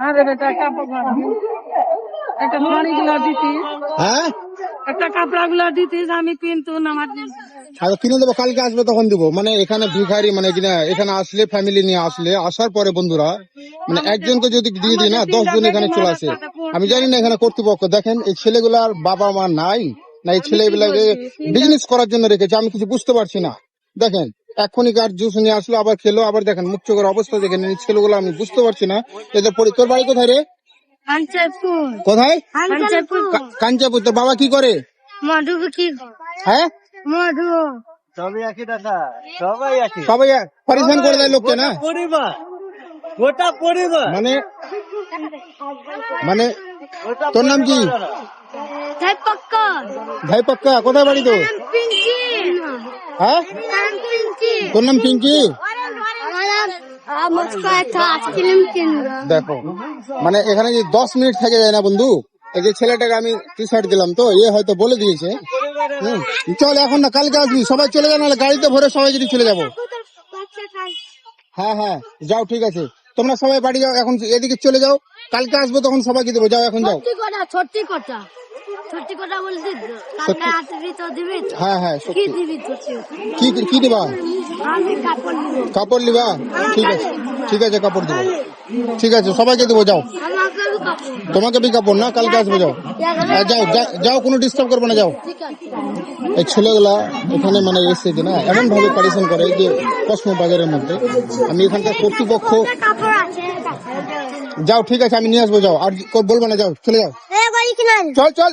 আরে বেটা একটা শাড়িগুলো দিতি, হ্যাঁ একটা কাপড়াগুলো দিতিস, আমি কিন্তু আমার আচ্ছা কিনে দেবো, কালকে আসবে তখন দেবো। মানে এখানে ভিখারি মানে কিনা এখানে আসলে ফ্যামিলি নিয়ে আসলে আসার পরে বন্ধুরা মানে একজনকে যদি দিয়ে দিই না 10 জন এখানে চলে আসে। আমি জানি না এখানে কর্তৃপক্ষ দেখেন এই ছেলেগুলার বাবা মা নাই না এই ছেলেগুলাকে বিজনেস করার জন্য রেখেছে, আমি কিছু বুঝতে পারছি না। দেখেন এখনই কার জুস নিয়ে আসলো আবার খেলো, আবার দেখেন মুখ চোখের অবস্থা দেখেন এই ছেলেগুলো, আমি বুঝতে পারছি না এদের পরি। তোর বাড়ি কোথায় রে? কোথায়? কাঞ্চাপুর। তোর বাবা কি করে? মধু কি হ্যাঁ মধু সবই একই দাদা, সবাই একই সবাই পরিশ্রম করে দেয় লোককে না, পরিবার, গোটা পরিবার। মানে মানে তোর নাম কি? ভাই পাক্কা। কোথায় বাড়ি তো? হ্যাঁ তোর নাম পিঙ্কি? দেখো মানে এখানে যে 10 মিনিট থেকে যায় না বন্ধু। এই যে ছেলেটাকে আমি টি শার্ট দিলাম তো এ হয়তো বলে দিয়েছে চল এখন না কালকে আসবি, সবাই চলে যাও, নাহলে গাড়িতে ভরে সবাই যদি চলে যাবো। হ্যাঁ হ্যাঁ যাও ঠিক আছে, তোমরা সবাই বাড়ি যাও, এখন এদিকে চলে যাও, কালকে আসবো তখন সবাইকে দেবো। যাও এখন যাও। হ্যাঁ হ্যাঁ কি কি দিবা? কাপড় নিবা? ঠিক আছে ঠিক আছে কাপড় দিবা, ঠিক আছে সবাইকে দেবো। যাও তোমাকে বি কাপড় না, কালকে আসবে। যাও যাও যাও, কোনো ডিস্টার্ব করবে না, যাও। এই ছেলেগুলা এখানে মানে এসেছে না এমন ভাবে পারিশ্রম করে যে কসমো বাজারের মধ্যে। আমি এখানকার কর্তৃপক্ষ, যাও ঠিক আছে আমি নিয়ে আসবো। যাও আর বলবো না, যাও চলে যাও, চল চল।